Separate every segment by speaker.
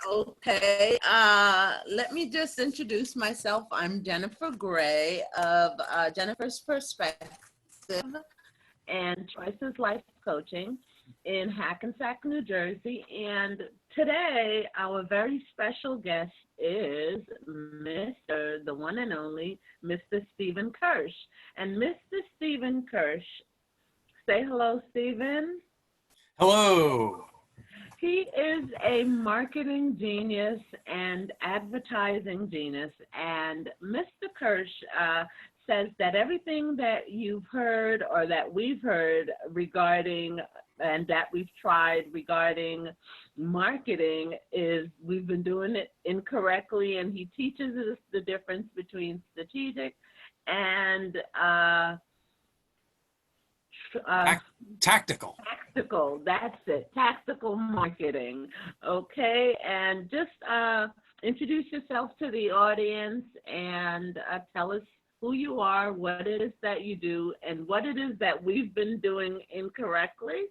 Speaker 1: Okay, let me just introduce myself. I'm Jennifer Gray of Jennifer's Perspective and Choices Life Coaching in Hackensack, New Jersey. And today, our very special guest is Mr. the one and only Mr. Stephen Kirch. And Mr. Stephen Kirch, say hello, Stephen.
Speaker 2: Hello.
Speaker 1: He is a marketing genius and advertising genius. And Mr. Kirch says that everything that you've heard or that we've heard regarding and that we've tried regarding marketing is we've been doing it incorrectly. And he teaches us the difference between strategic and
Speaker 2: tactical.
Speaker 1: Tactical, that's it. Tactical marketing. Okay, and just introduce yourself to the audience and tell us who you are, what it is that you do, and what it is that we've been doing incorrectly.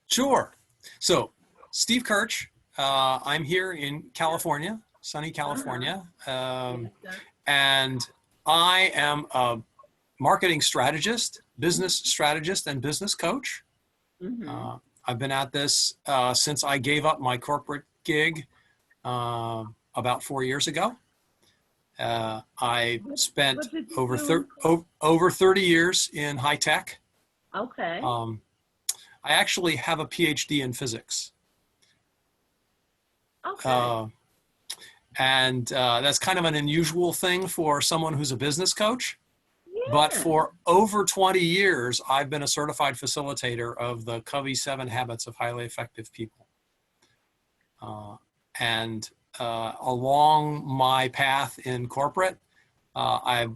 Speaker 2: Sure. So, Steve Kirch, I'm here in California, sunny California, and I am a marketing strategist, business strategist, and business coach.
Speaker 1: Mm-hmm.
Speaker 2: I've been at this since I gave up my corporate gig about 4 years ago. I spent over 30 years in high tech.
Speaker 1: Okay.
Speaker 2: I actually have a PhD in physics.
Speaker 1: Okay.
Speaker 2: And that's kind of an unusual thing for someone who's a business coach. But for over 20 years, I've been a certified facilitator of the Covey 7 Habits of Highly Effective People. And along my path in corporate, I've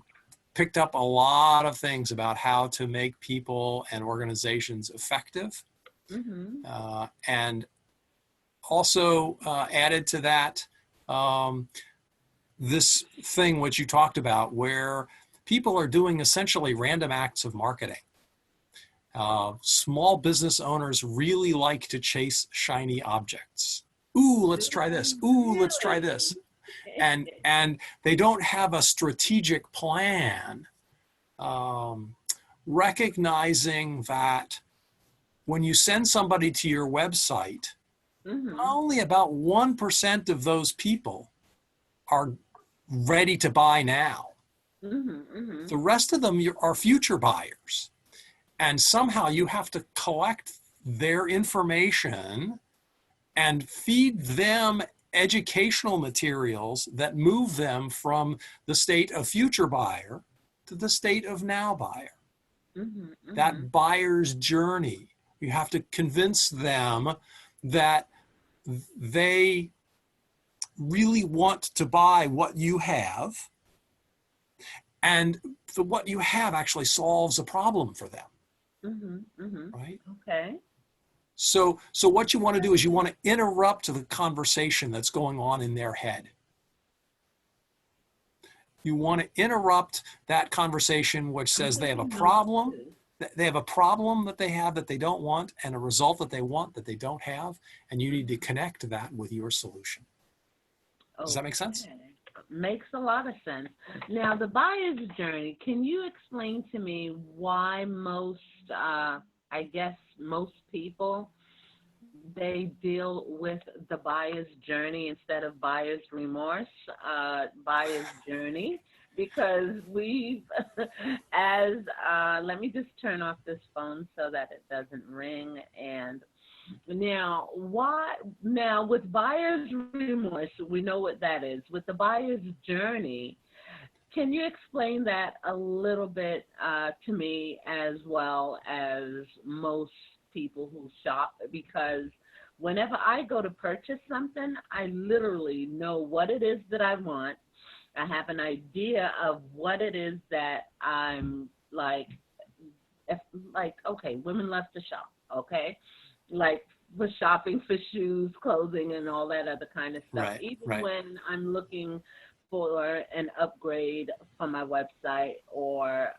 Speaker 2: picked up a lot of things about how to make people and organizations effective.
Speaker 1: Mm-hmm.
Speaker 2: And also added to that this thing which you talked about where people are doing essentially random acts of marketing. Small business owners really like to chase shiny objects. Ooh, let's try this. Ooh, let's try this. And they don't have a strategic plan, recognizing that when you send somebody to your website, only about 1% of those people are ready to buy now. The rest of them are future buyers. And somehow you have to collect their information and feed them educational materials that move them from the state of future buyer to the state of now buyer. That buyer's journey, you have to convince them that they really want to buy what you have, and what you have actually solves a problem for them. Right?
Speaker 1: Okay.
Speaker 2: So what you want to do is you want to interrupt the conversation that's going on in their head. You want to interrupt that conversation which says they have a problem. They have a problem that they have that they don't want, and a result that they want that they don't have, and you need to connect that with your solution. Does that make sense?
Speaker 1: Makes a lot of sense. Now, the buyer's journey, can you explain to me why most people, they deal with the buyer's journey instead of buyer's remorse, buyer's journey? Because we've, let me just turn off this phone so that it doesn't ring. And now, with buyer's remorse, we know what that is. With the buyer's journey, can you explain that a little bit to me, as well as most people who shop? Because whenever I go to purchase something, I literally know what it is that I want. I have an idea of what it is that I'm like, okay, women love to shop, okay? Like for shopping for shoes, clothing, and all that other kind of stuff. Even when I'm looking for an upgrade for my website or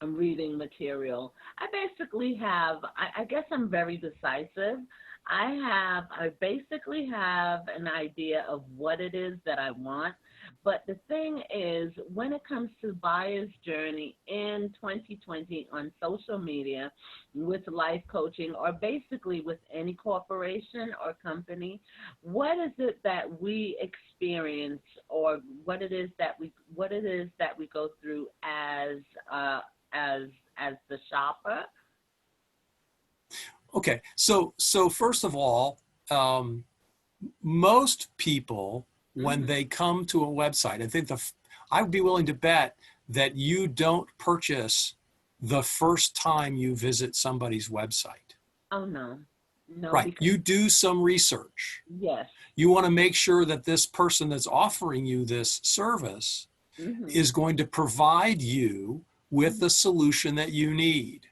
Speaker 1: reading material. I basically have, I guess I'm very decisive. I basically have an idea of what it is that I want. But the thing is, when it comes to buyer's journey in 2020 on social media with life coaching, or basically with any corporation or company, what is it that we experience, or what it is that we go through as the shopper?
Speaker 2: Okay, so first of all, most people, when they come to a website, I think I would be willing to bet that you don't purchase the first time you visit somebody's website.
Speaker 1: Oh, no. No,
Speaker 2: right. You do some research.
Speaker 1: Yes.
Speaker 2: You want to make sure that this person that's offering you this service is going to provide you with the solution that you need.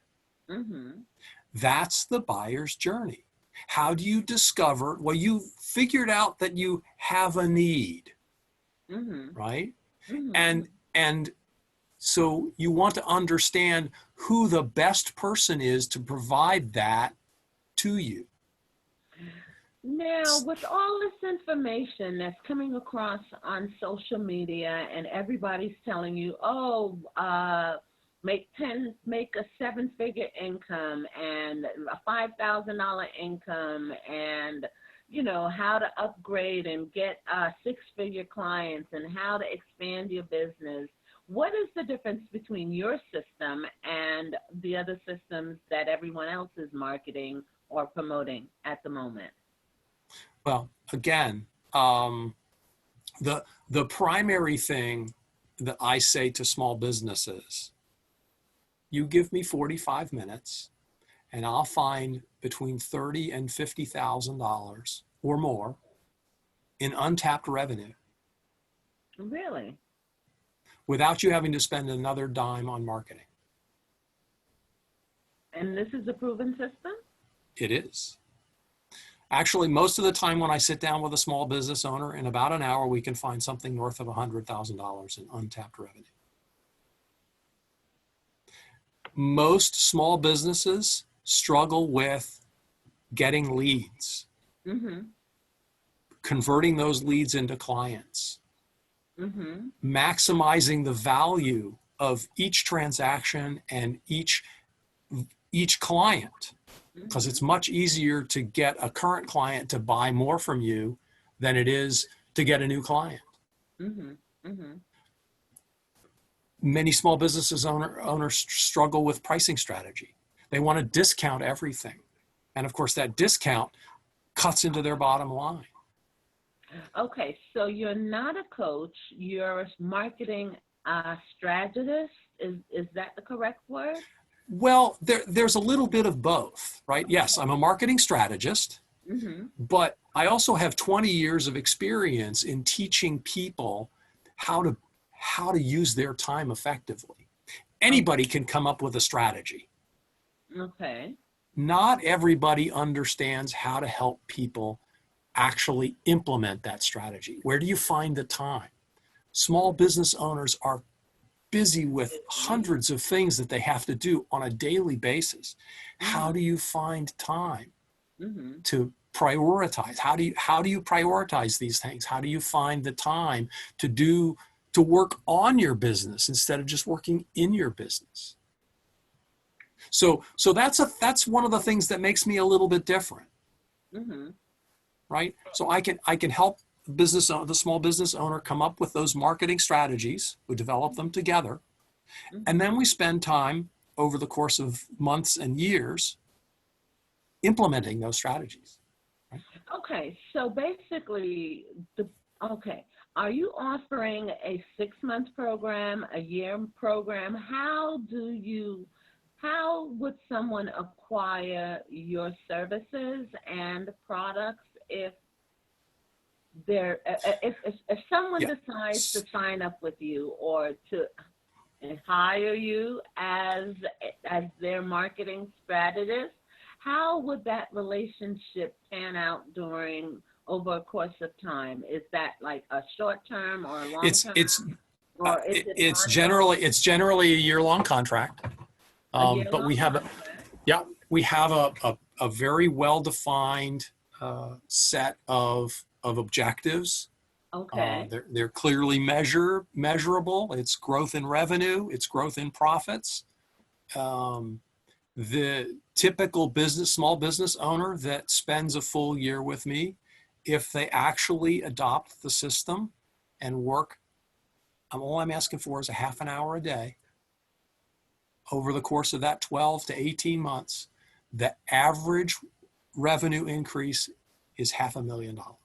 Speaker 2: That's the buyer's journey. How do you discover? Well, you figured out that you have a need, right? And so you want to understand who the best person is to provide that to you.
Speaker 1: Now, with all this information that's coming across on social media, and everybody's telling you, oh, make a 7-figure income and a $5,000 income, and how to upgrade and get 6-figure clients, and how to expand your business. What is the difference between your system and the other systems that everyone else is marketing or promoting at the moment?
Speaker 2: Well, again, the primary thing that I say to small businesses, you give me 45 minutes and I'll find between $30,000 and $50,000 or more in untapped revenue.
Speaker 1: Really?
Speaker 2: Without you having to spend another dime on marketing.
Speaker 1: And this is a proven system?
Speaker 2: It is. Actually, most of the time when I sit down with a small business owner, in about an hour, we can find something north of $100,000 in untapped revenue. Most small businesses struggle with getting leads, converting those leads into clients, maximizing the value of each transaction and each client. Because it's much easier to get a current client to buy more from you than it is to get a new client. Many small businesses owners struggle with pricing strategy. They want to discount everything. And of course, that discount cuts into their bottom line. Okay,
Speaker 1: so you're not a coach, you're a marketing strategist. Is that the correct word?
Speaker 2: Well, there's a little bit of both, right? Yes, I'm a marketing strategist, but I also have 20 years of experience in teaching people how to use their time effectively. Anybody can come up with a strategy.
Speaker 1: Okay.
Speaker 2: Not everybody understands how to help people actually implement that strategy. Where do you find the time? Small business owners are busy with hundreds of things that they have to do on a daily basis. How do you find time to prioritize? How do you prioritize these things? How do you find the time to work on your business instead of just working in your business? So that's one of the things that makes me a little bit different. Right? So I can help the small business owner come up with those marketing strategies. We develop them together. And then we spend time over the course of months and years implementing those strategies. Right?
Speaker 1: Okay, so basically, are you offering a 6-month program, a year program? How would someone acquire your services and products if someone decides to sign up with you or to hire you as their marketing strategist? How would that relationship pan out over a course of time? Is that like a short term or a long term? Or is it
Speaker 2: It's generally a year-long contract. But we have a very well-defined set of objectives.
Speaker 1: Okay.
Speaker 2: They're clearly measurable. It's growth in revenue. It's growth in profits. The typical small business owner that spends a full year with me, if they actually adopt the system and work, all I'm asking for is a half an hour a day over the course of that 12 to 18 months, the average revenue increase is $500,000.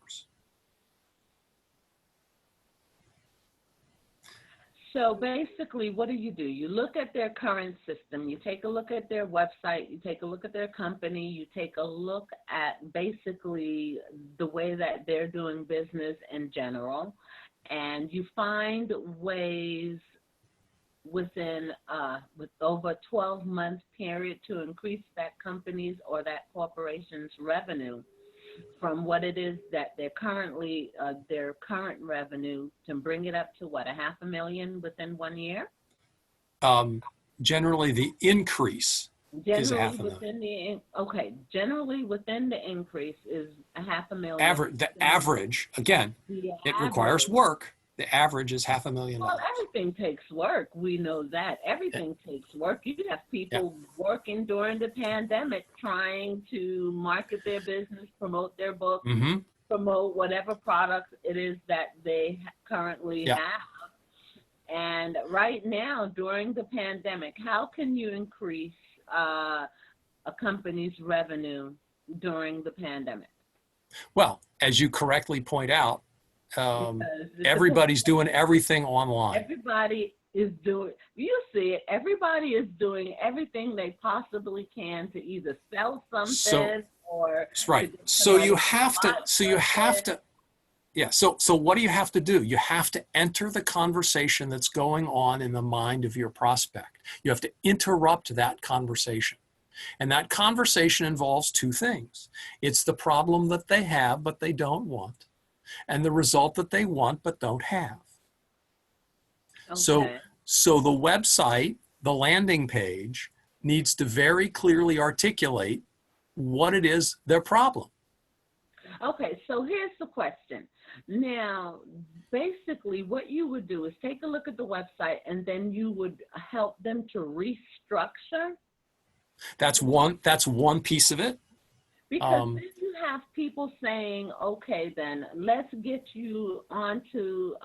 Speaker 1: So basically, what do? You look at their current system, you take a look at their website, you take a look at their company, you take a look at basically the way that they're doing business in general, and you find ways within with over a 12-month period to increase that company's or that corporation's revenue from what it is that they're currently, their current revenue, to bring it up to what, $500,000 within 1 year?
Speaker 2: Generally, the increase is $500,000.
Speaker 1: Generally within the increase is $500,000.
Speaker 2: The average, again, it requires work. The average is $500,000.
Speaker 1: Well, everything takes work. We know that. Everything takes work. You have people working during the pandemic trying to market their business, promote their book, promote whatever products it is that they currently have. And right now, during the pandemic, how can you increase a company's revenue during the pandemic?
Speaker 2: Well, as you correctly point out, everybody's doing everything online.
Speaker 1: Everybody is doing, you see it, everybody is doing everything they possibly can to either sell something or.
Speaker 2: Right. So what do you have to do? You have to enter the conversation that's going on in the mind of your prospect. You have to interrupt that conversation. And that conversation involves two things. It's the problem that they have, but they don't want, and the result that they want but don't have. Okay. So the website, the landing page, needs to very clearly articulate what it is, their problem.
Speaker 1: Okay, so here's the question. Now, basically what you would do is take a look at the website and then you would help them to restructure.
Speaker 2: That's one piece of it.
Speaker 1: Because then you have people saying, okay, then let's get you onto,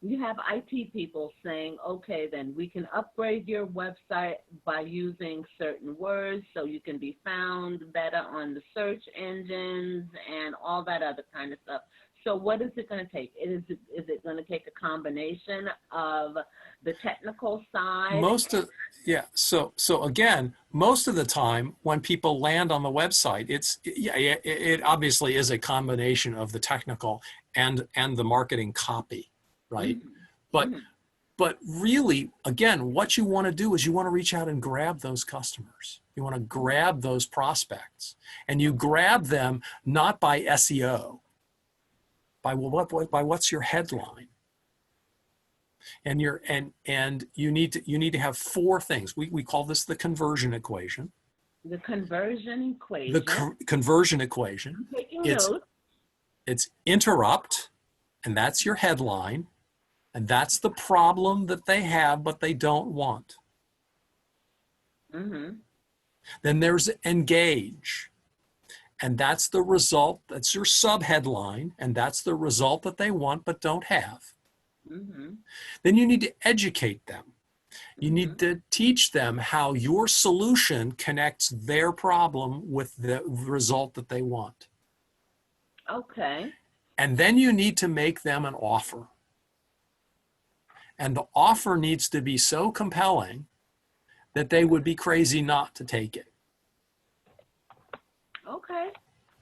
Speaker 1: you have IT people saying, okay, then we can upgrade your website by using certain words so you can be found better on the search engines and all that other kind of stuff. So what is it going to take? Is it going to take a combination of the technical side?
Speaker 2: So again, most of the time when people land on the website, it obviously is a combination of the technical and the marketing copy, right? But really, again, what you want to do is you want to reach out and grab those customers. You want to grab those prospects, and you grab them not by SEO, by what's your headline. And you need to have four things. We call this the conversion equation.
Speaker 1: The conversion equation.
Speaker 2: The conversion equation.
Speaker 1: I'm taking notes.
Speaker 2: It's interrupt, and that's your headline, and that's the problem that they have but they don't want. Then there's engage, and that's the result. That's your subheadline, and that's the result that they want but don't have. Then you need to educate them. You need to teach them how your solution connects their problem with the result that they want.
Speaker 1: Okay.
Speaker 2: And then you need to make them an offer. And the offer needs to be so compelling that they would be crazy not to take it.
Speaker 1: Okay.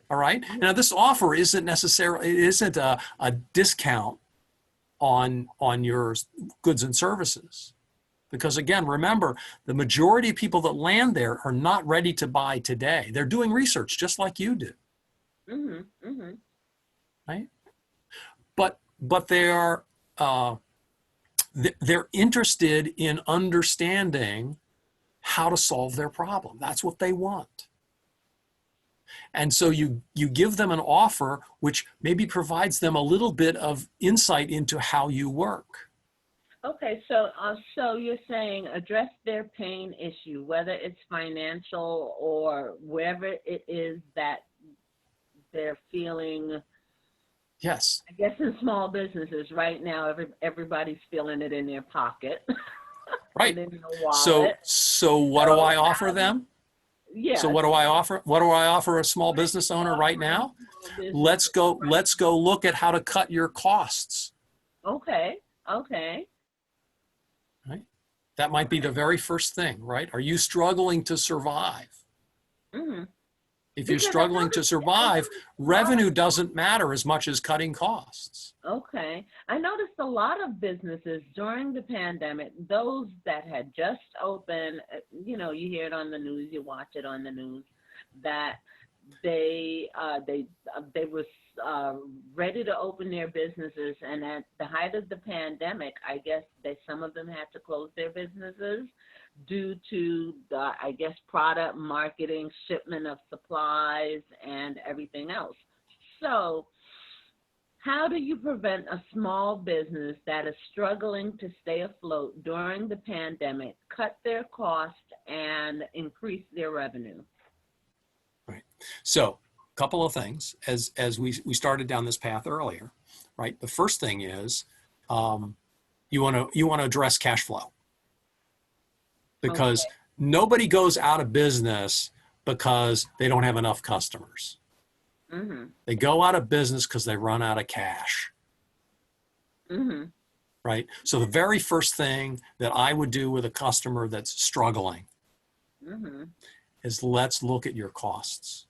Speaker 2: All right. Now, this offer isn't a discount on your goods and services. Because again, remember, the majority of people that land there are not ready to buy today. They're doing research just like you do. Right? But they are They're interested in understanding how to solve their problem. That's what they want. And so you give them an offer which maybe provides them a little bit of insight into how you work.
Speaker 1: Okay, so you're saying address their pain issue, whether it's financial or wherever it is that they're feeling.
Speaker 2: Yes.
Speaker 1: I guess in small businesses right now, everybody's feeling it in their pocket.
Speaker 2: Right.
Speaker 1: And in their wallet.
Speaker 2: So what do I offer them?
Speaker 1: Yeah.
Speaker 2: So what do I offer? What do I offer a small business owner right now? Let's go look at how to cut your costs.
Speaker 1: Okay. Okay.
Speaker 2: Right. That might be the very first thing, right? Are you struggling to survive?
Speaker 1: Mm-hmm.
Speaker 2: If you're struggling to survive, revenue doesn't matter as much as cutting costs.
Speaker 1: Okay. I noticed a lot of businesses during the pandemic, those that had just opened, you hear it on the news, you watch it on the news, that they were ready to open their businesses, and at the height of the pandemic, I guess some of them had to close their businesses due to the, product marketing, shipment of supplies, and everything else. So how do you prevent a small business that is struggling to stay afloat during the pandemic, cut their costs, and increase their revenue?
Speaker 2: Right. So a couple of things as we started down this path earlier, right? The first thing is you want to address cash flow. Because nobody goes out of business because they don't have enough customers.
Speaker 1: Mm-hmm.
Speaker 2: They go out of business because they run out of cash.
Speaker 1: Mm-hmm.
Speaker 2: Right? So the very first thing that I would do with a customer that's struggling
Speaker 1: mm-hmm.
Speaker 2: is let's look at your costs.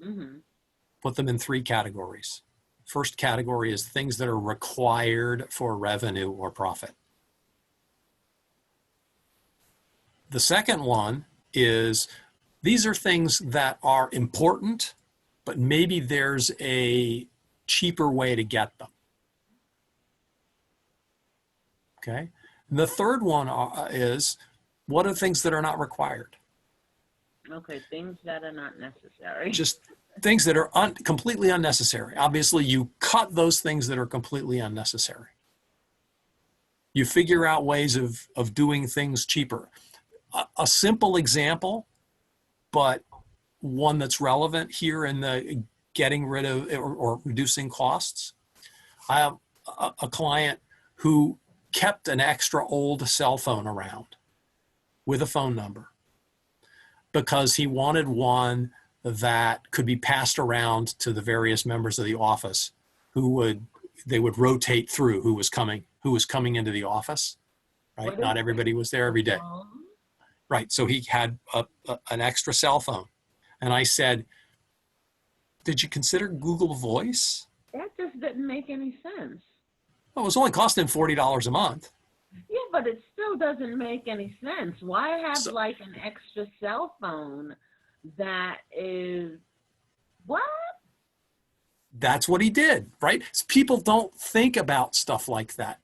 Speaker 1: Mm-hmm.
Speaker 2: Put them in 3 categories. First category is things that are required for revenue or profit. The second one is these are things that are important, but maybe there's a cheaper way to get them. Okay. And the third one is what are things that are not required?
Speaker 1: Okay, things that are not necessary.
Speaker 2: Just things that are completely unnecessary. Obviously, you cut those things that are completely unnecessary. You figure out ways of doing things cheaper. A simple example, but one that's relevant here in the getting rid of or reducing costs. I have a client who kept an extra old cell phone around with a phone number because he wanted one that could be passed around to the various members of the office they would rotate through who was coming into the office, right? Not everybody was there every day. Right, so he had an extra cell phone. And I said, did you consider Google Voice?
Speaker 1: That just didn't make any sense.
Speaker 2: Well, it was only costing $40 a month.
Speaker 1: Yeah, but it still doesn't make any sense. Why have an extra cell phone that is, what?
Speaker 2: That's what he did, right? People don't think about stuff like that.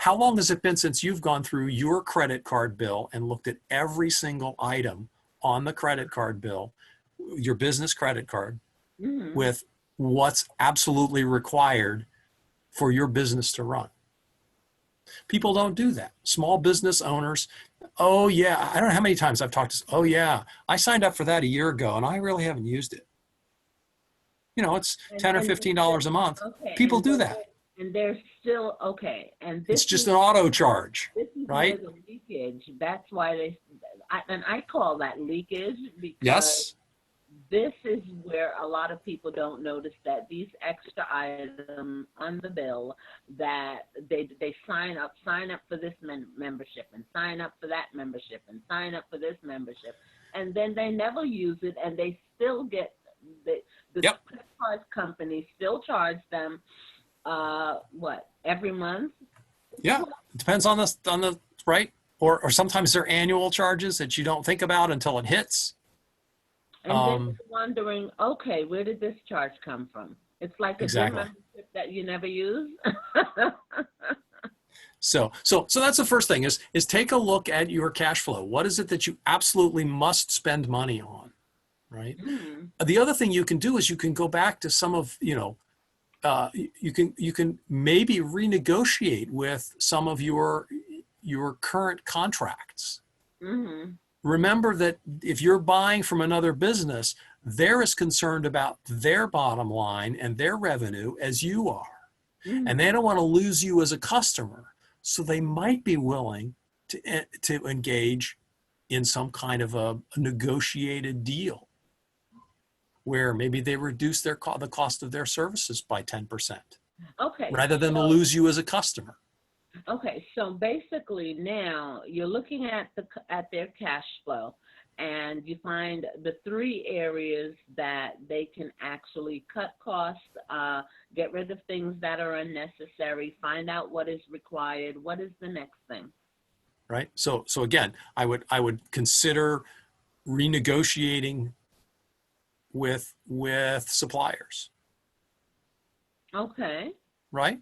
Speaker 2: How long has it been since you've gone through your credit card bill and looked at every single item on the credit card bill, your business credit card,
Speaker 1: mm-hmm.
Speaker 2: with what's absolutely required for your business to run? People don't do that. Small business owners, oh yeah, I don't know how many times I've talked to, oh yeah, I signed up for that a year ago and I really haven't used it. It's $10 or $15 a month.
Speaker 1: Okay,
Speaker 2: people do that.
Speaker 1: And they're still, okay. And
Speaker 2: it's just an auto charge,
Speaker 1: this is
Speaker 2: right?
Speaker 1: Where the leakage, that's why I call that leakage because
Speaker 2: yes.
Speaker 1: This is where a lot of people don't notice that these extra items on the bill that they sign up for this membership and sign up for that membership and sign up for this membership, and then they never use it, and they still get the
Speaker 2: yep.
Speaker 1: credit card company still charge them every month?
Speaker 2: Yeah, it depends on the right, or sometimes they're annual charges that you don't think about until it hits.
Speaker 1: And then you're wondering, okay, where did this charge come from? It's like a gym membership that you never use.
Speaker 2: So that's the first thing is take a look at your cash flow. What is it that you absolutely must spend money on, right? The other thing you can do is you can go back to some of, you can maybe renegotiate with some of your current contracts. Remember that if you're buying from another business, they're as concerned about their bottom line and their revenue as you are. And they don't want to lose you as a customer. So they might be willing to engage in some kind of a negotiated deal where maybe they reduce the cost of their services by 10%.
Speaker 1: Okay.
Speaker 2: Rather than to lose you as a customer.
Speaker 1: Okay, so basically now you're looking at their cash flow, and you find the 3 areas that they can actually cut costs, get rid of things that are unnecessary, find out what is required. What is the next thing?
Speaker 2: Right. So again, I would consider renegotiating with suppliers.
Speaker 1: Okay.
Speaker 2: Right?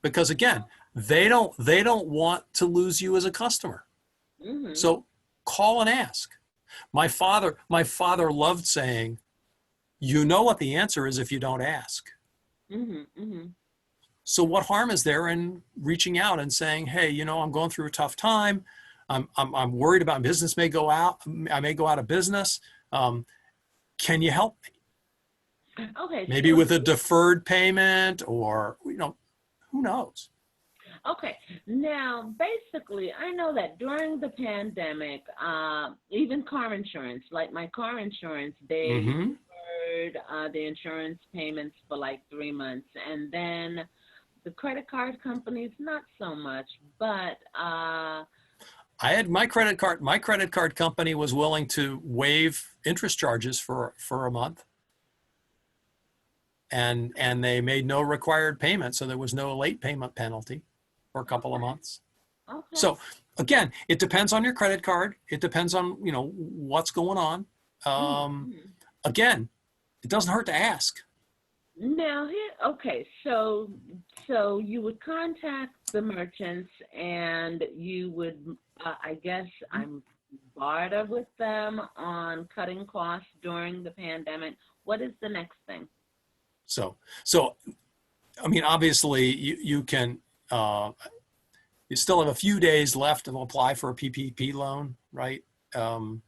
Speaker 2: Because again, they don't want to lose you as a customer. So call and ask. My father loved saying, you know what the answer is if you don't ask. So what harm is there in reaching out and saying, hey, I'm going through a tough time. I'm worried about business may go out. I may go out of business. Can you help me?
Speaker 1: Okay.
Speaker 2: Maybe with a deferred payment or, who knows?
Speaker 1: Okay. Now, basically, I know that during the pandemic, even car insurance, like my car insurance, they deferred the insurance payments for like 3 months. And then the credit card companies, not so much, but
Speaker 2: I had my credit card company was willing to waive interest charges for a month. And they made no required payment, so there was no late payment penalty for a couple of months.
Speaker 1: Okay.
Speaker 2: So again, it depends on your credit card. It depends on what's going on. Again, it doesn't hurt to ask.
Speaker 1: Now okay, so you would contact the merchants and you would, I guess I'm barter with them on cutting costs during the pandemic. What is the next thing?
Speaker 2: So I mean, obviously you can, you still have a few days left to apply for a PPP loan, right? The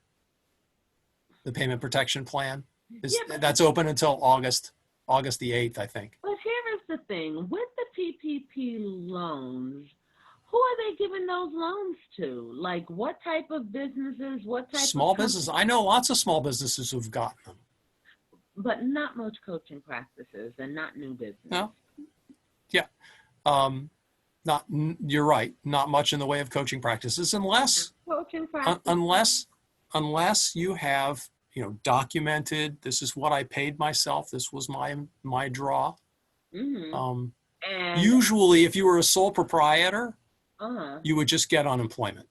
Speaker 2: payment protection plan that's open until August the 8th, I think.
Speaker 1: But here is the thing, with the PPP loans, who are they giving those loans to? Like what type of businesses, what type
Speaker 2: small
Speaker 1: of
Speaker 2: business. I know lots of small businesses who've gotten them.
Speaker 1: But not much coaching practices and not new business.
Speaker 2: No. Yeah. You're right. Not much in the way of coaching practices unless you have, documented, this is what I paid myself. This was my draw. And usually if you were a sole proprietor, you would just get unemployment.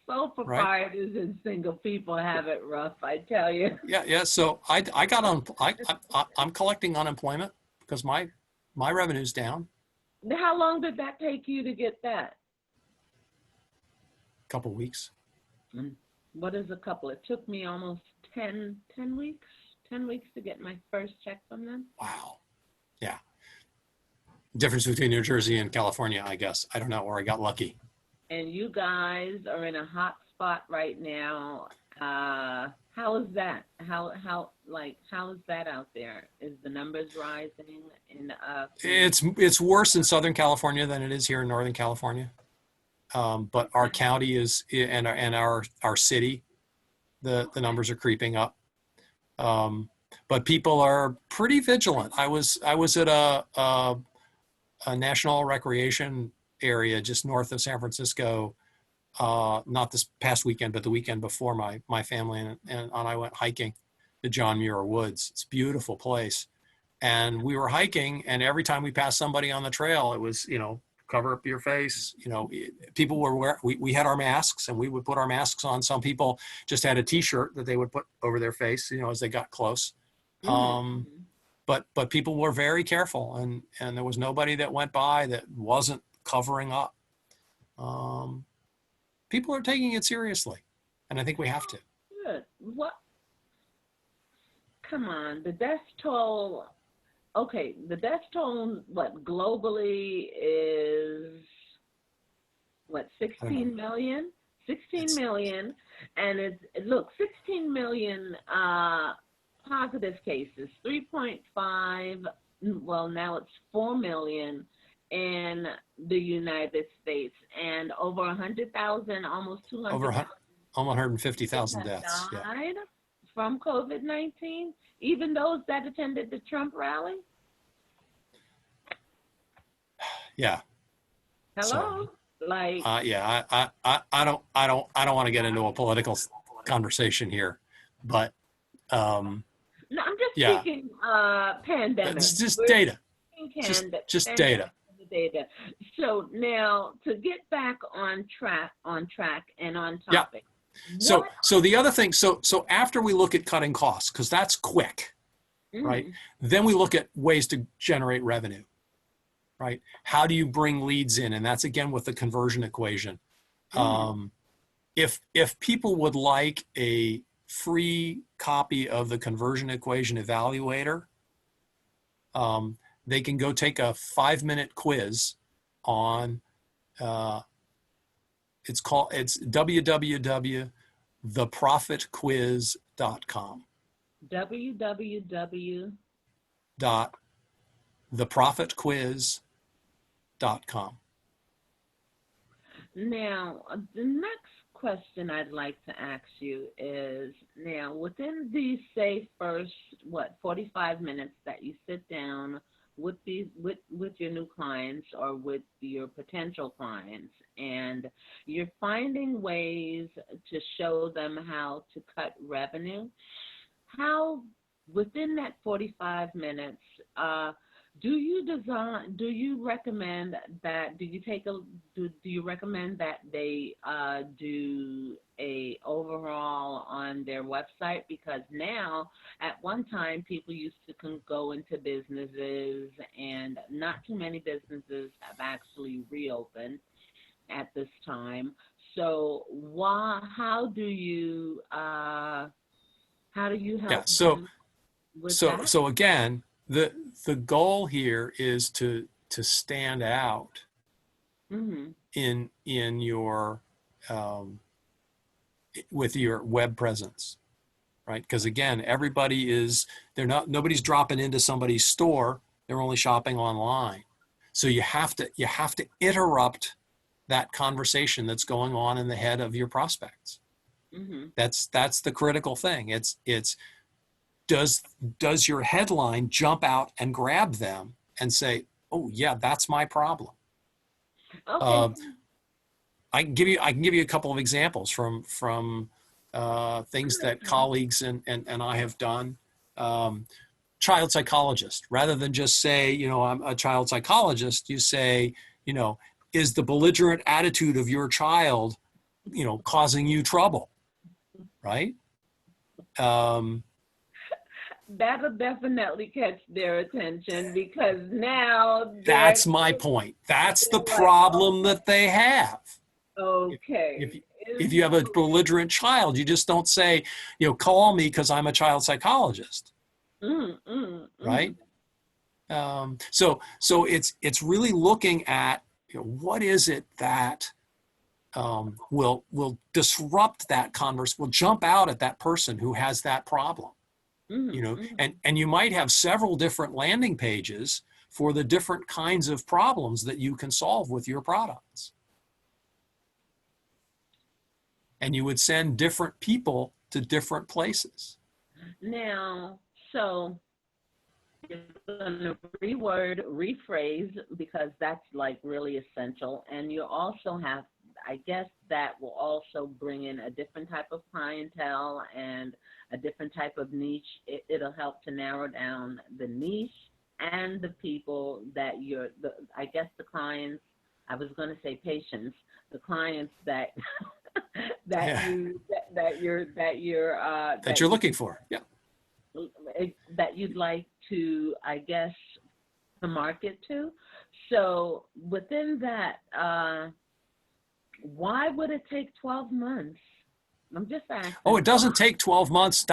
Speaker 1: Sole proprietors and single people have it rough, I tell you.
Speaker 2: Yeah. So I'm collecting unemployment because my revenue's down.
Speaker 1: How long did that take you to get that?
Speaker 2: A couple weeks.
Speaker 1: What is a couple? It took me almost 10 weeks. 10 weeks to get my first check from them.
Speaker 2: Wow. Yeah. Difference between New Jersey and California, I guess. I don't know where I got lucky.
Speaker 1: And you guys are in a hot spot right now. How is that? How is that out there? Is the numbers rising?
Speaker 2: It's worse in Southern California than it is here in Northern California. But our county is and our city, the numbers are creeping up. But people are pretty vigilant. I was at a national recreation area just north of San Francisco, not this past weekend, but the weekend before. My family and I went hiking to John Muir Woods. It's a beautiful place. And we were hiking, and every time we passed somebody on the trail, it was, cover up your face. People were we had our masks, and we would put our masks on. Some people just had a T-shirt that they would put over their face, as they got close. but people were very careful, and there was nobody that went by that wasn't covering up. People are taking it seriously, and I think we have to.
Speaker 1: Good. What? Come on, the death toll. Okay, the death toll, what, globally is, what, 16 million? 16 million, and look, 16 million positive cases, 3.5, well, now it's 4 million in the United States, and over 100,000, almost 200,000.
Speaker 2: Over 150,000 deaths.
Speaker 1: Died from COVID-19, even those that attended the Trump rally.
Speaker 2: Yeah.
Speaker 1: Hello.
Speaker 2: So,
Speaker 1: like.
Speaker 2: Yeah. I don't want to get into a political conversation here, but.
Speaker 1: No, I'm just speaking pandemic.
Speaker 2: It's just data. Just data.
Speaker 1: Data. So now to get back on track and on topic.
Speaker 2: Yeah. So the other thing, so after we look at cutting costs, because that's quick, right? Then we look at ways to generate revenue, right? How do you bring leads in? And that's again with the conversion equation. If people would like a free copy of the conversion equation evaluator, they can go take a 5-minute quiz on, it's www.theprofitquiz.com. www.theprofitquiz.com.
Speaker 1: Now, the next question I'd like to ask you is, now within these, say, first, 45 minutes that you sit down with your new clients or with your potential clients, and you're finding ways to show them how to cut revenue, how within that 45 minutes, do you recommend that they do a overhaul on their website? Because now, at one time, people used to go into businesses, and not too many businesses have actually reopened at this time. So how do you help them with that?
Speaker 2: So again, the goal here is to stand out in your with your web presence, right? Because again, nobody's dropping into somebody's store, they're only shopping online. So you have to interrupt that conversation that's going on in the head of your prospects. That's the critical thing. It's does your headline jump out and grab them and say, oh yeah, that's my problem?
Speaker 1: Okay.
Speaker 2: I can give you a couple of examples from things that colleagues and I have done. Child psychologist, rather than just say, I'm a child psychologist, you say, is the belligerent attitude of your child, causing you trouble, right?
Speaker 1: That'll definitely catch their attention, because now
Speaker 2: that's my point. That's the problem that they have.
Speaker 1: Okay.
Speaker 2: If you have a belligerent child, you just don't say, call me because I'm a child psychologist, right? So it's really looking at what is it that will disrupt that converse, will jump out at that person who has that problem. And you might have several different landing pages for the different kinds of problems that you can solve with your products. And you would send different people to different places.
Speaker 1: Now, so you're going to rephrase, because that's like really essential. And you also have, I guess that will also bring in a different type of clientele and a different type of niche. It'll help to narrow down the niche and the people that I guess the clients, I was going to say patients, the clients that you're looking for.
Speaker 2: Yeah.
Speaker 1: that you'd like to, I guess, to market to. So within that, why would it take 12 months? I'm just asking.
Speaker 2: Oh, it doesn't take 12 months.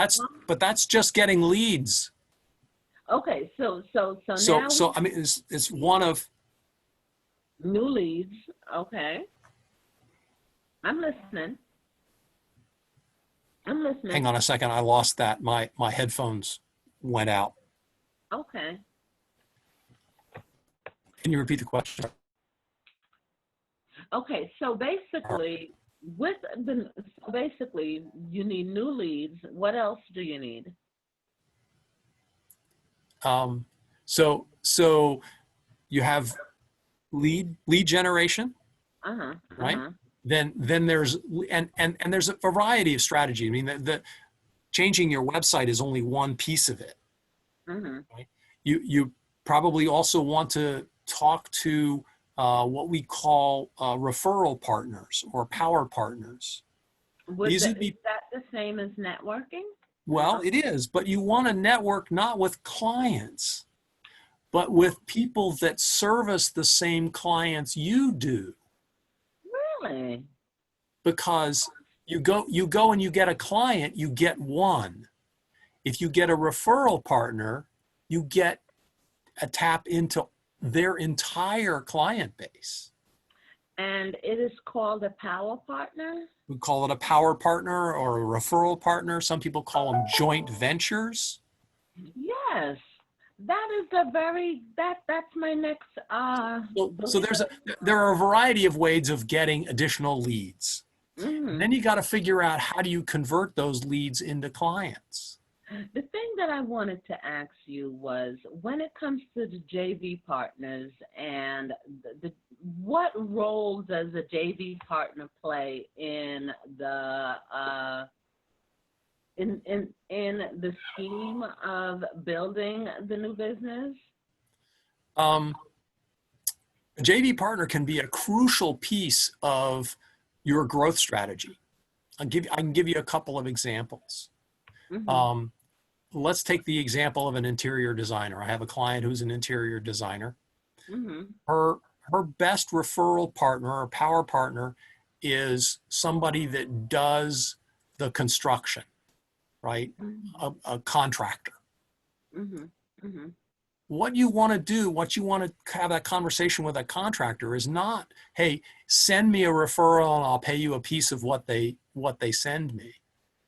Speaker 2: But that's just getting leads.
Speaker 1: Okay, so now.
Speaker 2: So I mean, it's one of
Speaker 1: new leads. Okay. I'm listening.
Speaker 2: Hang on a second. I lost that. My headphones went out.
Speaker 1: Okay.
Speaker 2: Can you repeat the question?
Speaker 1: Okay, so basically, you need new leads. What else do you need?
Speaker 2: So you have lead generation, right? Then there's and there's a variety of strategy. I mean, the changing your website is only one piece of it. Right? You probably also want to talk to what we call referral partners or power partners.
Speaker 1: Is that the same as networking?
Speaker 2: Well, it is, but you want to network not with clients, but with people that service the same clients you do.
Speaker 1: Really?
Speaker 2: Because you go and you get a client, you get one. If you get a referral partner, you get a tap into their entire client base.
Speaker 1: And it is called a power partner?
Speaker 2: We call it a power partner or a referral partner. Some people call them joint ventures.
Speaker 1: Yes. That is that's my next
Speaker 2: So there are a variety of ways of getting additional leads. And then you got to figure out, how do you convert those leads into clients?
Speaker 1: The thing that I wanted to ask you was, when it comes to the JV partners and what role does a JV partner play in the scheme of building the new business?
Speaker 2: A JV partner can be a crucial piece of your growth strategy. I can give you a couple of examples. Let's take the example of an interior designer. I have a client who's an interior designer. Her best referral partner or power partner is somebody that does the construction, right? A contractor. What you want to do, what you want to have that conversation with a contractor is not, hey, send me a referral and I'll pay you a piece of what they send me,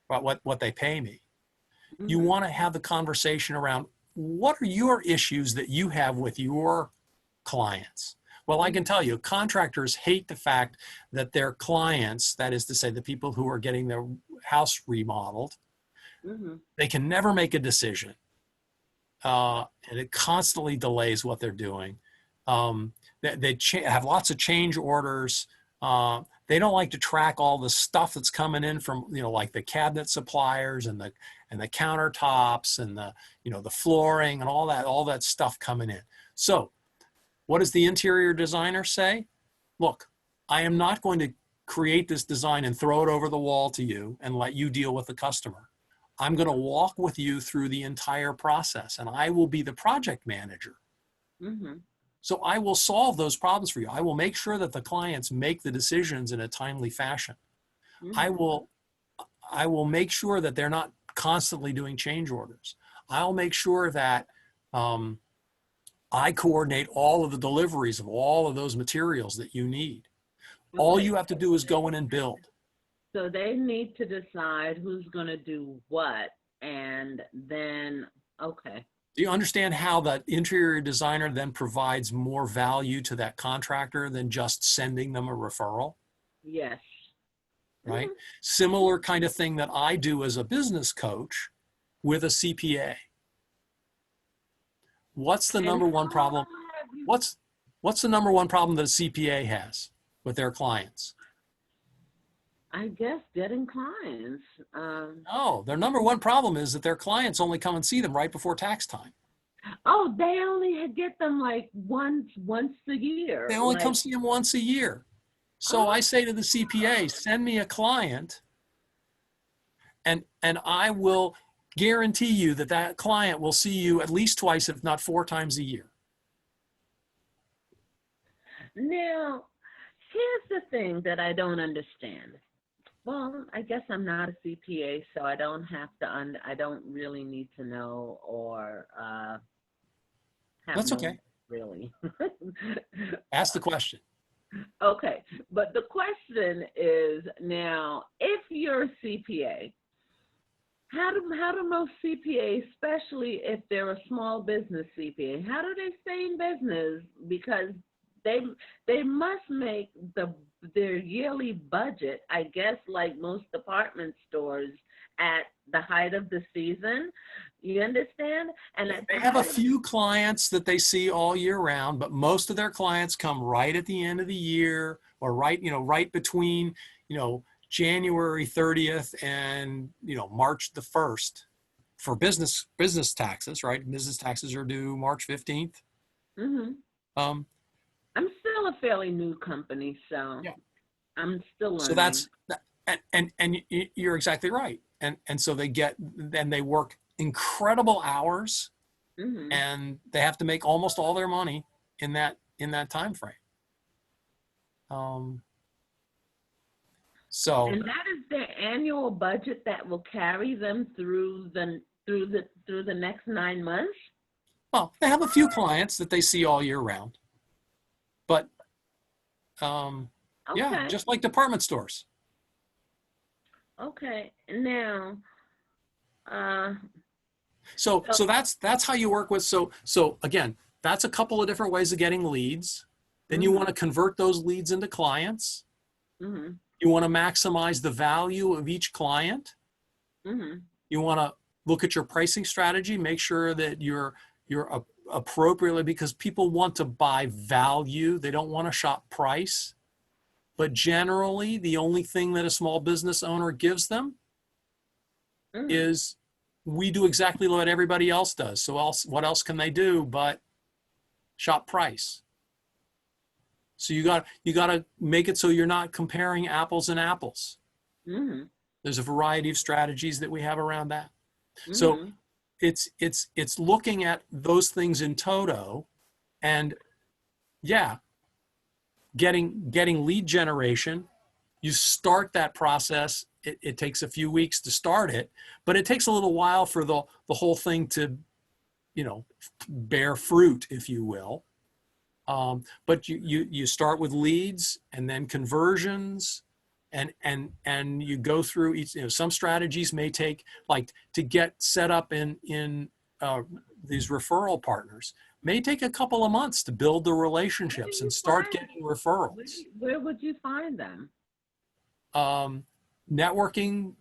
Speaker 2: what they pay me. You want to have the conversation around, what are your issues that you have with your clients? Well, I can tell you, contractors hate the fact that their clients, that is to say, the people who are getting their house remodeled, they can never make a decision. And it constantly delays what they're doing. They have lots of change orders. They don't like to track all the stuff that's coming in from, like the cabinet suppliers and the countertops and the flooring and all that stuff coming in. So what does the interior designer say? Look, I am not going to create this design and throw it over the wall to you and let you deal with the customer. I'm going to walk with you through the entire process, and I will be the project manager. So I will solve those problems for you. I will make sure that the clients make the decisions in a timely fashion. I will make sure that they're not constantly doing change orders. I'll make sure that I coordinate all of the deliveries of all of those materials that you need. All you have to do is go in and build.
Speaker 1: So they need to decide who's going to do what, and then, okay.
Speaker 2: Do you understand how that interior designer then provides more value to that contractor than just sending them a referral?
Speaker 1: Yes.
Speaker 2: Right? Similar kind of thing that I do as a business coach with a CPA. What's the number one problem? What's the number one problem that a CPA has with their clients?
Speaker 1: I guess getting clients.
Speaker 2: No, their number one problem is that their clients only come and see them right before tax time.
Speaker 1: Oh, they only get them like once a year.
Speaker 2: They only come see them once a year. So I say to the CPA, send me a client and I will guarantee you that that client will see you at least twice, if not 4 times a year.
Speaker 1: Now, here's the thing that I don't understand. Well, I guess I'm not a CPA, so I don't have to. I don't really need to know or have
Speaker 2: That's
Speaker 1: no
Speaker 2: okay.
Speaker 1: really.
Speaker 2: Ask the question.
Speaker 1: Okay, but the question is now, if you're a CPA, how do most CPAs, especially if they're a small business CPA, how do they stay in business? Because they must make their yearly budget, I guess, like most department stores, at the height of the season. You understand? And
Speaker 2: they have a few clients that they see all year round, but most of their clients come right at the end of the year, or right between, January 30th and, March the 1st for business taxes, right? Business taxes are due March 15th.
Speaker 1: Mm-hmm. I'm still a fairly new company, so yeah. I'm still learning.
Speaker 2: So that's, and you're exactly right. And so they work incredible hours, mm-hmm. and they have to make almost all their money in that time frame.
Speaker 1: And that is their annual budget that will carry them through the next 9 months?
Speaker 2: Well, they have a few clients that they see all year round. But okay. Yeah, just like department stores. Okay.
Speaker 1: Now
Speaker 2: so that's how you work with so again, that's a couple of different ways of getting leads. Then mm-hmm. you want to convert those leads into clients. Mm-hmm. You want to maximize the value of each client. Mm-hmm. You want to look at your pricing strategy, make sure that you're appropriately, because people want to buy value. They don't want to shop price. But generally, the only thing that a small business owner gives them mm-hmm. is, we do exactly what everybody else does. So what else can they do but shop price? So you got to make it so you're not comparing apples and apples. Mm-hmm. There's a variety of strategies that we have around that. Mm-hmm. So it's looking at those things in toto, and yeah, getting lead generation. You start that process. It takes a few weeks to start it, but it takes a little while for the whole thing to, bear fruit, if you will. But you start with leads and then conversions, and you go through each. Some strategies may take, like, to get set up in these referral partners, may take a couple of months to build the relationships and start getting referrals.
Speaker 1: Where would you find them?
Speaker 2: Networking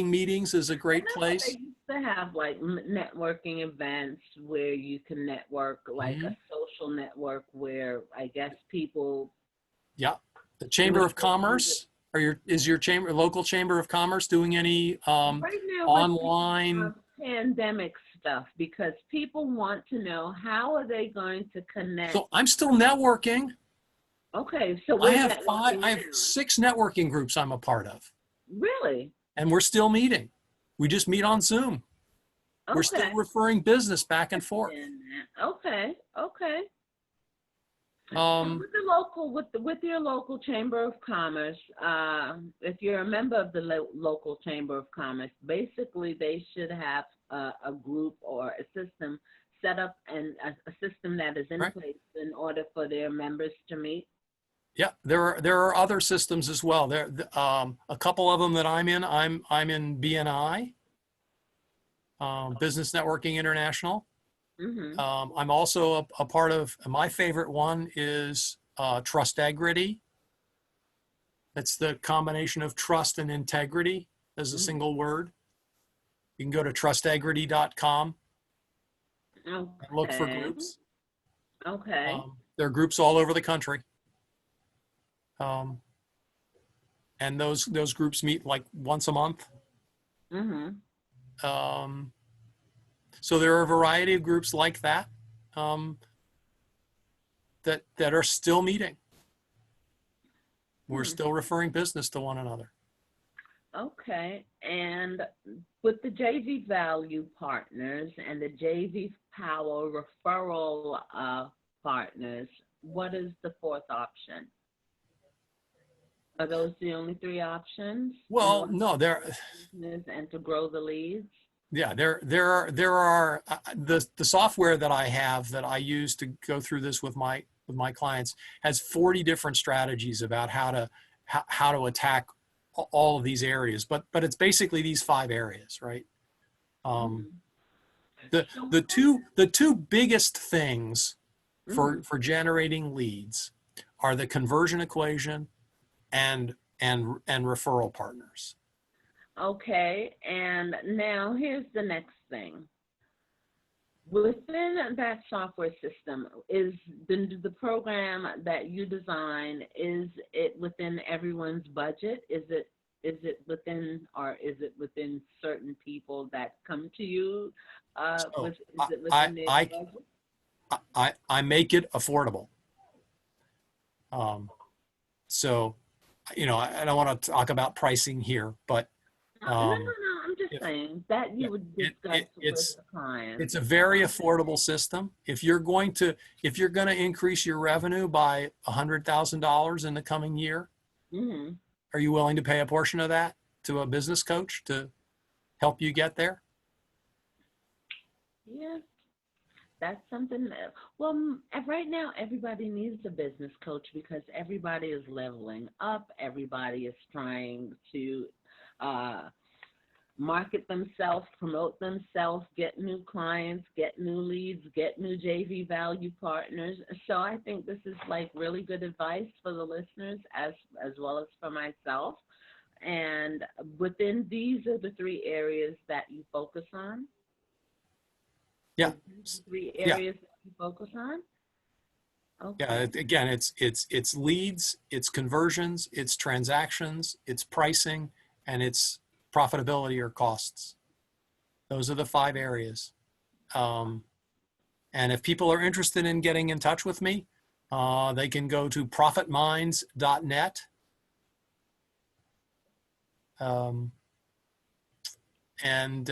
Speaker 2: meetings is a great place.
Speaker 1: They used to have like networking events where you can network, like mm-hmm. a social network where I guess people.
Speaker 2: Yeah, the Chamber of Commerce, is your local Chamber of Commerce doing any right now, online
Speaker 1: pandemic stuff? Because people want to know, how are they going to connect.
Speaker 2: So I'm still networking.
Speaker 1: Okay, so
Speaker 2: I have 6 networking groups I'm a part of.
Speaker 1: Really?
Speaker 2: And we're still meeting. We just meet on Zoom. Okay. We're still referring business back and forth.
Speaker 1: Okay. With your local Chamber of Commerce, if you're a member of the local Chamber of Commerce, basically they should have a group or a system set up, and a system that is in place in order for their members to meet.
Speaker 2: Yeah, there are other systems as well. There, a couple of them that I'm in. I'm in BNI, Business Networking International. Mm-hmm. I'm also a part of. My favorite one is Trustegrity. That's the combination of trust and integrity as a mm-hmm. single word. You can go to trustegrity.com. Okay. And look for groups.
Speaker 1: Okay.
Speaker 2: There are groups all over the country. And those groups meet like once a month. Mm-hmm. So there are a variety of groups like that, that are still meeting. We're still referring business to one another.
Speaker 1: Okay. And with the JV Value Partners and the JV Power Referral Partners, what is the fourth option? Are those the only three options in
Speaker 2: Well,
Speaker 1: order
Speaker 2: no, there,
Speaker 1: to business and to grow the leads?
Speaker 2: yeah, there are the software that I have that I use to go through this with my clients has 40 different strategies about how to attack all of these areas, but it's basically these 5 areas, right?
Speaker 1: Mm-hmm.
Speaker 2: The two biggest things
Speaker 1: Mm-hmm.
Speaker 2: for generating leads are the conversion equation and referral partners.
Speaker 1: Okay, and now here's the next thing. Within that software system, is the program that you design, is it within everyone's budget? Is it within, or is it within certain people that come to you?
Speaker 2: So
Speaker 1: Is it
Speaker 2: I
Speaker 1: within their
Speaker 2: I
Speaker 1: budget?
Speaker 2: I make it affordable. So, I don't want to talk about pricing here, but
Speaker 1: No.
Speaker 2: um,
Speaker 1: I'm just
Speaker 2: if
Speaker 1: saying that
Speaker 2: yeah,
Speaker 1: you would discuss with
Speaker 2: it's
Speaker 1: the client.
Speaker 2: it's a very affordable system. If you're going to increase your revenue by $100,000 in the coming year,
Speaker 1: Mm-hmm.
Speaker 2: are you willing to pay a portion of that to a business coach to help you get there?
Speaker 1: Yeah. That's something that, well, right now everybody needs a business coach because everybody is leveling up. Everybody is trying to uh, market themselves, promote themselves, get new clients, get new leads, get new JV value partners. So I think this is like really good advice for the listeners as well as for myself. And within these are the three areas that you focus on.
Speaker 2: Yeah,
Speaker 1: Is these the three
Speaker 2: yeah,
Speaker 1: areas that you focus on?
Speaker 2: yeah.
Speaker 1: Okay.
Speaker 2: Again, it's leads, it's conversions, it's transactions, it's pricing, and it's profitability or costs. Those are the 5 areas. Um, and if people are interested in getting in touch with me, they can go to profitminds.net. Um, and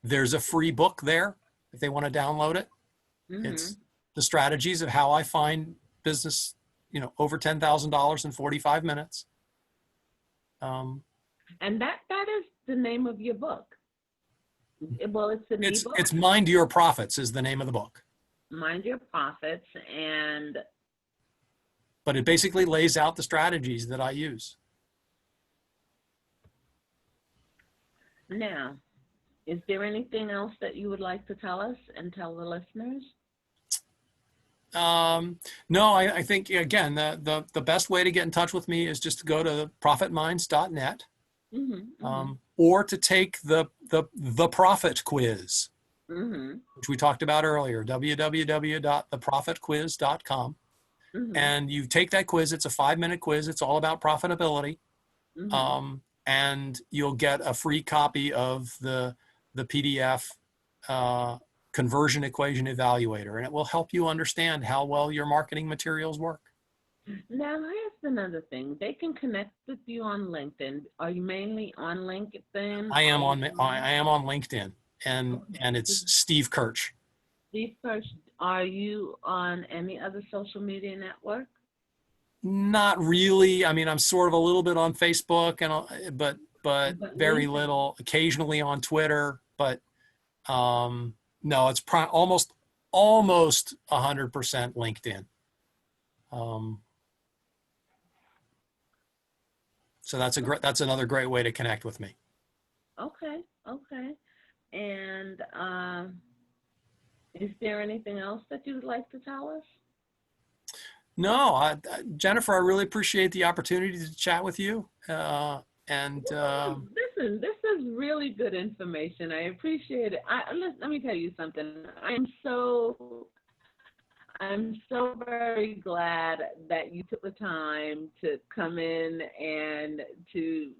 Speaker 2: there's a free book there if they want to download it.
Speaker 1: Mm-hmm.
Speaker 2: It's the strategies of how I find business, over $10,000 in 45 minutes.
Speaker 1: And that is the name of your book. Well, it's an ebook.
Speaker 2: It's Mind Your Profits is the name of the book.
Speaker 1: Mind Your Profits. And
Speaker 2: But it basically lays out the strategies that I use.
Speaker 1: now, is there anything else that you would like to tell us and tell the listeners?
Speaker 2: No, I think, again, the best way to get in touch with me is just to go to profitminds.net,
Speaker 1: Mm-hmm. Mm-hmm.
Speaker 2: Or to take the profit quiz,
Speaker 1: Mm-hmm.
Speaker 2: which we talked about earlier, www.theprofitquiz.com.
Speaker 1: Mm-hmm.
Speaker 2: And you take that quiz. It's a 5-minute quiz. It's all about profitability.
Speaker 1: Mm-hmm.
Speaker 2: And you'll get a free copy of the PDF conversion equation evaluator, and it will help you understand how well your marketing materials work.
Speaker 1: Now, here's another thing. They can connect with you on LinkedIn. Are you mainly on LinkedIn?
Speaker 2: I am on LinkedIn, and
Speaker 1: Okay.
Speaker 2: it's Steve Kirch.
Speaker 1: Steve Kirch, are you on any other social media network?
Speaker 2: Not really. I mean, I'm sort of a little bit on Facebook, but
Speaker 1: But
Speaker 2: very
Speaker 1: LinkedIn.
Speaker 2: little. Occasionally on Twitter, but no, it's almost 100% LinkedIn. So that's another great way to connect with me.
Speaker 1: Okay. Okay. And is there anything else that you would like to tell us?
Speaker 2: No, Jennifer, I really appreciate the opportunity to chat with you.
Speaker 1: Listen, this is really good information. I appreciate it. Let me tell you something. I'm so very glad that you took the time to come in and to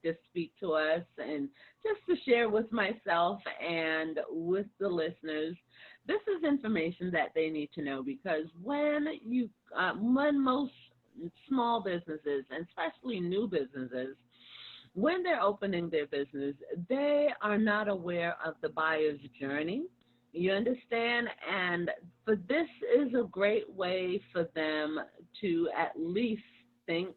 Speaker 1: just speak to us and just to share with myself and with the listeners. This is information that they need to know because when most small businesses, and especially new businesses, when they're opening their business, they are not aware of the buyer's journey. You understand? And for this is a great way for them to at least think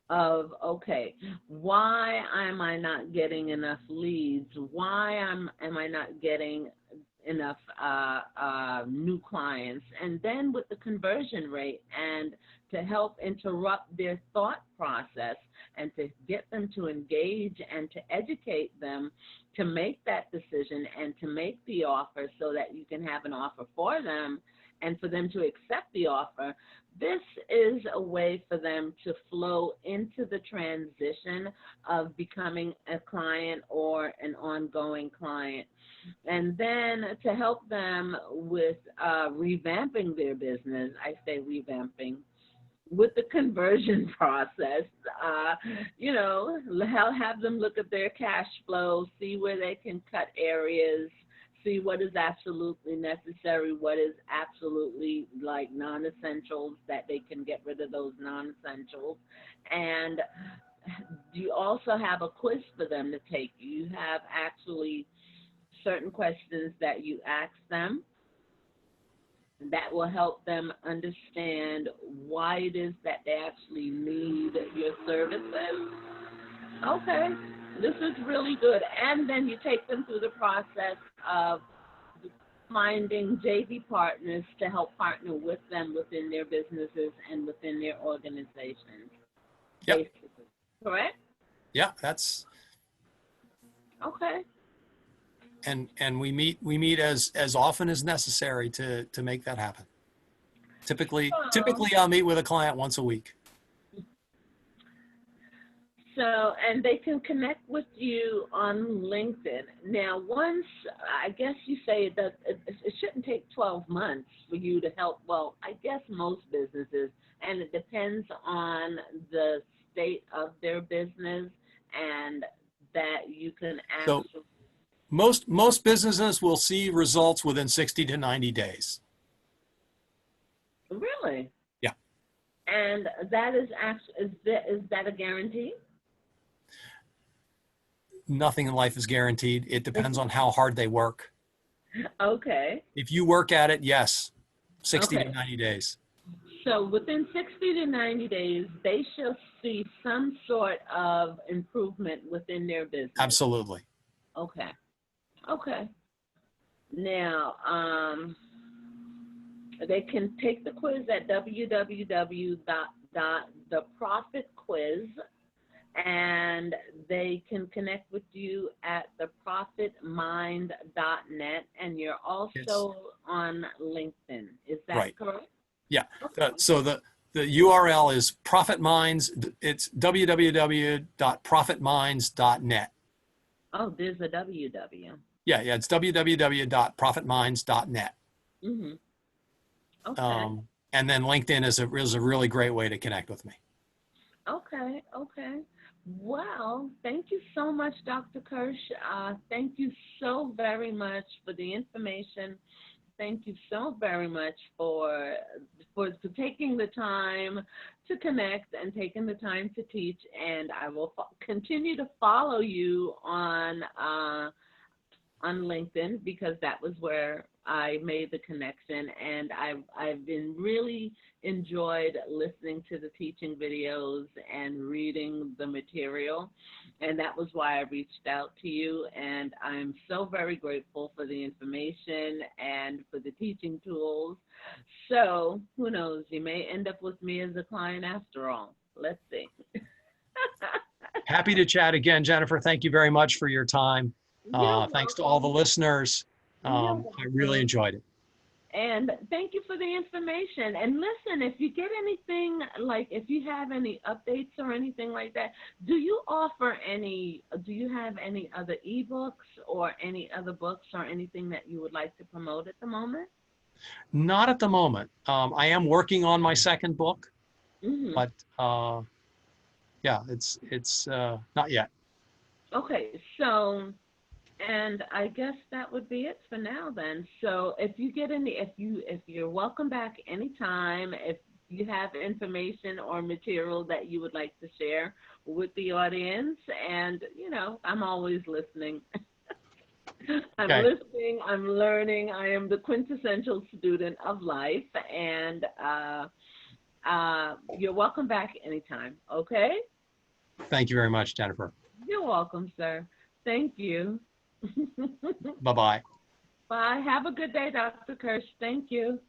Speaker 1: of, okay, why am I not getting enough leads? Why am I not getting enough new clients? And then with the conversion rate, and to help interrupt their thought process and to get them to engage and to educate them to make that decision and to make the offer so that you can have an offer for them and for them to accept the offer. This is a way for them to flow into the transition of becoming a client or an ongoing client. And then to help them with revamping their business, I say revamping, with the conversion process, have them look at their cash flow, see where they can cut areas, see what is absolutely necessary, what is absolutely like non-essentials, that they can get rid of those non-essentials. And you also have a quiz for them to take. You have actually certain questions that you ask them that will help them understand why it is that they actually need your services. Okay, this is really good. And then you take them through the process of finding JV partners to help partner with them within their businesses and within their organizations.
Speaker 2: Yep.
Speaker 1: Basically. Correct?
Speaker 2: Yeah, that's
Speaker 1: okay.
Speaker 2: And we meet as often as necessary to make that happen. Typically I'll meet with a client once a week.
Speaker 1: So, and they can connect with you on LinkedIn. Now, once, I guess you say that it shouldn't take 12 months for you to help. Well, I guess most businesses, and it depends on the state of their business, and that you can actually.
Speaker 2: So most businesses will see results within 60 to 90 days.
Speaker 1: Really?
Speaker 2: Yeah.
Speaker 1: And that is actually, is that a guarantee?
Speaker 2: Nothing in life is guaranteed. It depends on how hard they work.
Speaker 1: Okay.
Speaker 2: If you work at it, yes, 60 to 90 days.
Speaker 1: So within 60 to 90 days, they shall see some sort of improvement within their business.
Speaker 2: Absolutely.
Speaker 1: Okay. Okay. Now, they can take the quiz at www.theprofitquiz, and they can connect with you at theprofitmind.net, and you're also on LinkedIn. Is that correct?
Speaker 2: Yeah. Okay. So the URL is Profit Minds. It's www.profitminds.net.
Speaker 1: Oh, there's a www.
Speaker 2: Yeah, it's www.profitminds.net.
Speaker 1: Mm-hmm. Okay.
Speaker 2: And then LinkedIn is a really great way to connect with me.
Speaker 1: Okay. Well, thank you so much, Dr. Kirch. Thank you so very much for the information. Thank you so very much for taking the time to connect and taking the time to teach. And I will continue to follow you on LinkedIn, because that was where I made the connection, and I've been really enjoyed listening to the teaching videos and reading the material, and that was why I reached out to you. And I'm so very grateful for the information and for the teaching tools. So who knows, you may end up with me as a client after all. Let's see.
Speaker 2: Happy to chat again, Jennifer. Thank you very much for your time. Thanks to all the listeners. I really enjoyed it.
Speaker 1: And thank you for the information. And listen, if you get anything, like if you have any updates or anything like that, do you have any other ebooks or any other books or anything that you would like to promote at the moment?
Speaker 2: Not at the moment. I am working on my second book, but yeah, it's not yet.
Speaker 1: Okay, so, and I guess that would be it for now then. So if you get if you're welcome back anytime, if you have information or material that you would like to share, with the audience. And, you know, I'm always listening. I'm
Speaker 2: Okay.
Speaker 1: listening, I'm learning. I am the quintessential student of life. And you're welcome back anytime, okay?
Speaker 2: Thank you very much, Jennifer.
Speaker 1: You're welcome, sir. Thank you.
Speaker 2: Bye-bye.
Speaker 1: Bye. Have a good day, Dr. Kirch. Thank you.